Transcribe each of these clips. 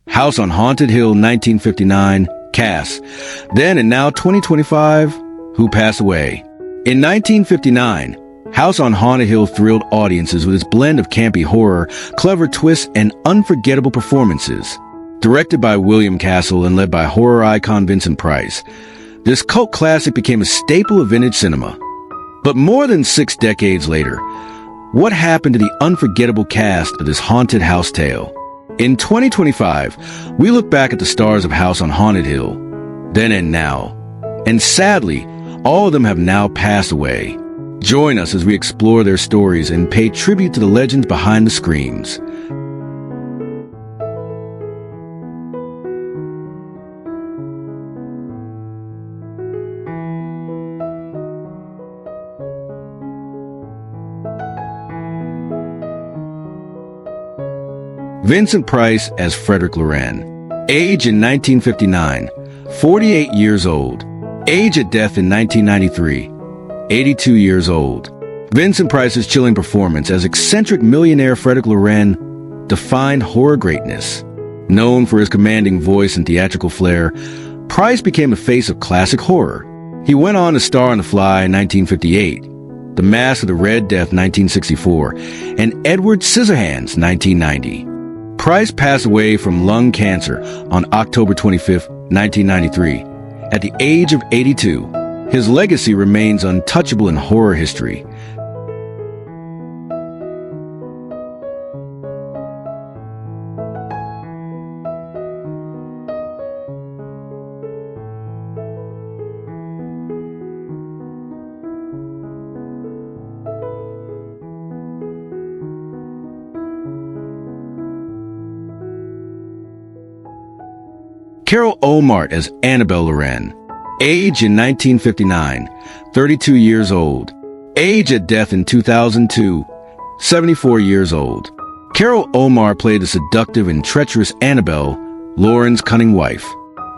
House on Haunted Hill, 1959, cast. Then and now 2025, who passed away. In 1959, House on Haunted Hill thrilled audiences with its blend of campy horror, clever twists, and unforgettable performances. Directed by William Castle and led by horror icon Vincent Price, this cult classic became a staple of vintage cinema. But more than 6 decades later, what happened to the unforgettable cast of this haunted house tale? In 2025, we look back at the stars of House on Haunted Hill, then and now. And sadly, all of them have now passed away. Join us as we explore their stories and pay tribute to the legends behind the screams. Vincent Price as Frederick Loren. Age in 1959, 48 years old. Age at death in 1993, 82 years old. Vincent Price's chilling performance as eccentric millionaire Frederick Loren defined horror greatness. Known for his commanding voice and theatrical flair, Price became a face of classic horror. He went on to star in The Fly in 1958, The Mask of the Red Death 1964, and Edward Scissorhands 1990. Price passed away from lung cancer on October 25, 1993, at the age of 82. His legacy remains untouchable in horror history. Carol Olmart as Annabelle Loren. Age in 1959, 32 years old. Age at death in 2002, 74 years old. Carol Olmart played the seductive and treacherous Annabelle, Loren's cunning wife.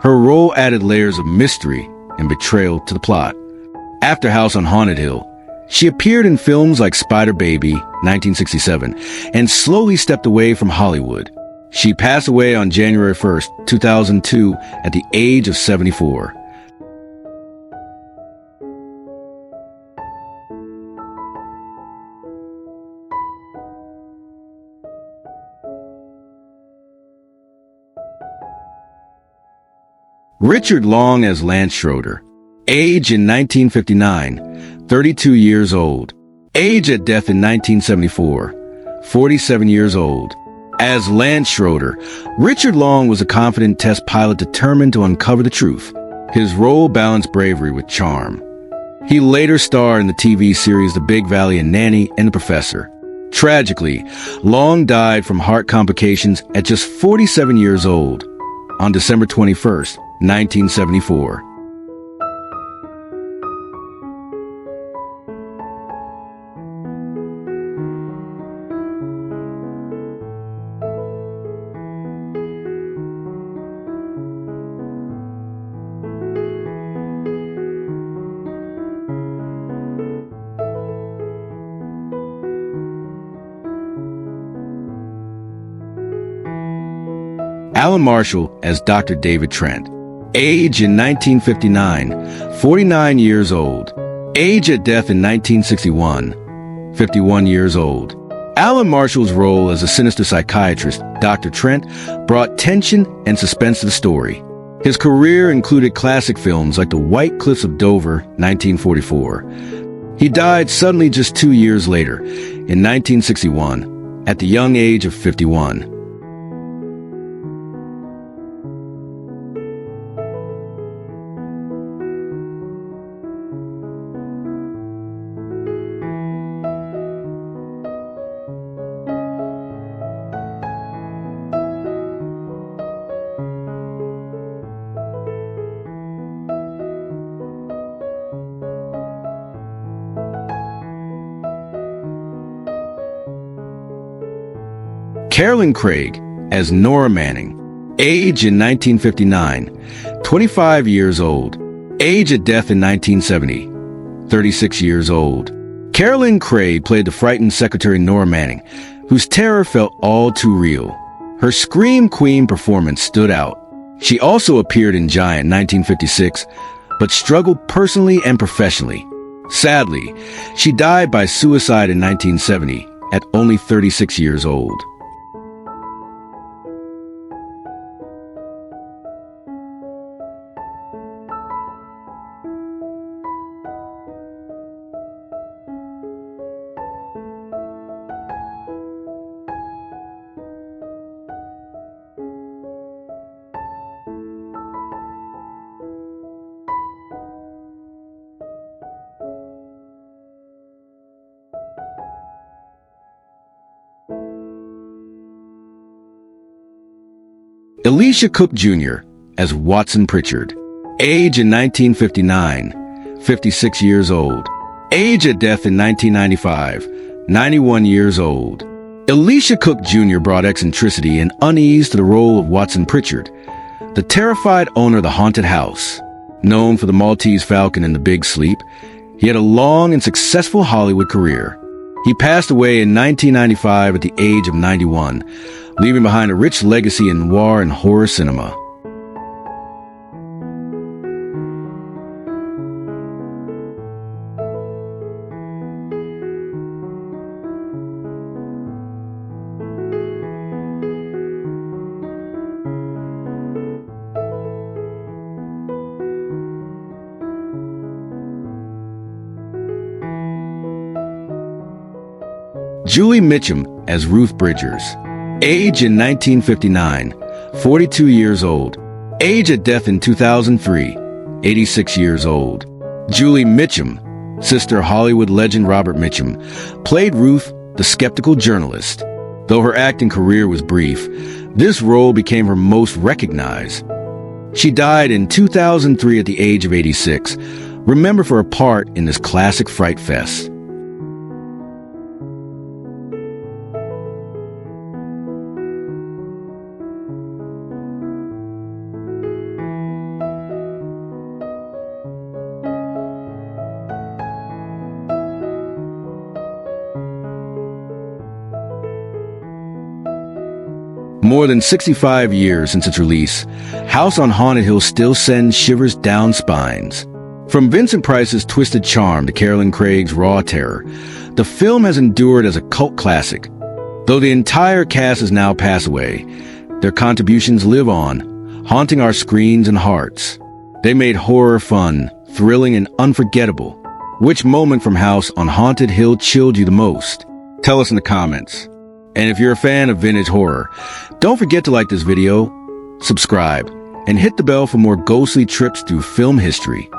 Her role added layers of mystery and betrayal to the plot. After House on Haunted Hill, she appeared in films like Spider Baby, 1967, and slowly stepped away from Hollywood. She passed away on January 1st, 2002, at the age of 74. Richard Long as Lance Schroeder. Age in 1959, 32 years old. Age at death in 1974, 47 years old. As Lance Schroeder, Richard Long was a confident test pilot determined to uncover the truth. His role balanced bravery with charm. He later starred in the TV series The Big Valley and Nanny and The Professor. Tragically, Long died from heart complications at just 47 years old on December 21st, 1974. Alan Marshall as Dr. David Trent. Age in 1959, 49 years old. Age at death in 1961, 51 years old. Alan Marshall's role as a sinister psychiatrist, Dr. Trent, brought tension and suspense to the story. His career included classic films like The White Cliffs of Dover, 1944. He died suddenly just 2 years later, in 1961, at the young age of 51. Carolyn Craig as Nora Manning. Age in 1959, 25 years old. Age at death in 1970, 36 years old. Carolyn Craig played the frightened secretary Nora Manning, whose terror felt all too real. Her Scream Queen performance stood out. She also appeared in Giant 1956, but struggled personally and professionally. Sadly, she died by suicide in 1970 at only 36 years old. Elisha Cook Jr. as Watson Pritchard. Age in 1959, 56 years old. Age at death in 1995, 91 years old. Elisha Cook Jr. brought eccentricity and unease to the role of Watson Pritchard, the terrified owner of the haunted house. Known for the Maltese Falcon and The Big Sleep, he had a long and successful Hollywood career. He passed away in 1995 at the age of 91, leaving behind a rich legacy in noir and horror cinema. Julie Mitchum as Ruth Bridgers. Age in 1959, 42 years old. Age at death in 2003, 86 years old. Julie Mitchum, sister Hollywood legend Robert Mitchum, played Ruth, the skeptical journalist. Though her acting career was brief, this role became her most recognized. She died in 2003 at the age of 86, remembered for her part in this classic fright fest. More than 65 years since its release, House on Haunted Hill still sends shivers down spines. From Vincent Price's Twisted Charm to Carolyn Craig's Raw Terror, the film has endured as a cult classic. Though the entire cast has now passed away, their contributions live on, haunting our screens and hearts. They made horror fun, thrilling, and unforgettable. Which moment from House on Haunted Hill chilled you the most? Tell us in the comments. And if you're a fan of vintage horror, don't forget to like this video, subscribe, and hit the bell for more ghostly trips through film history.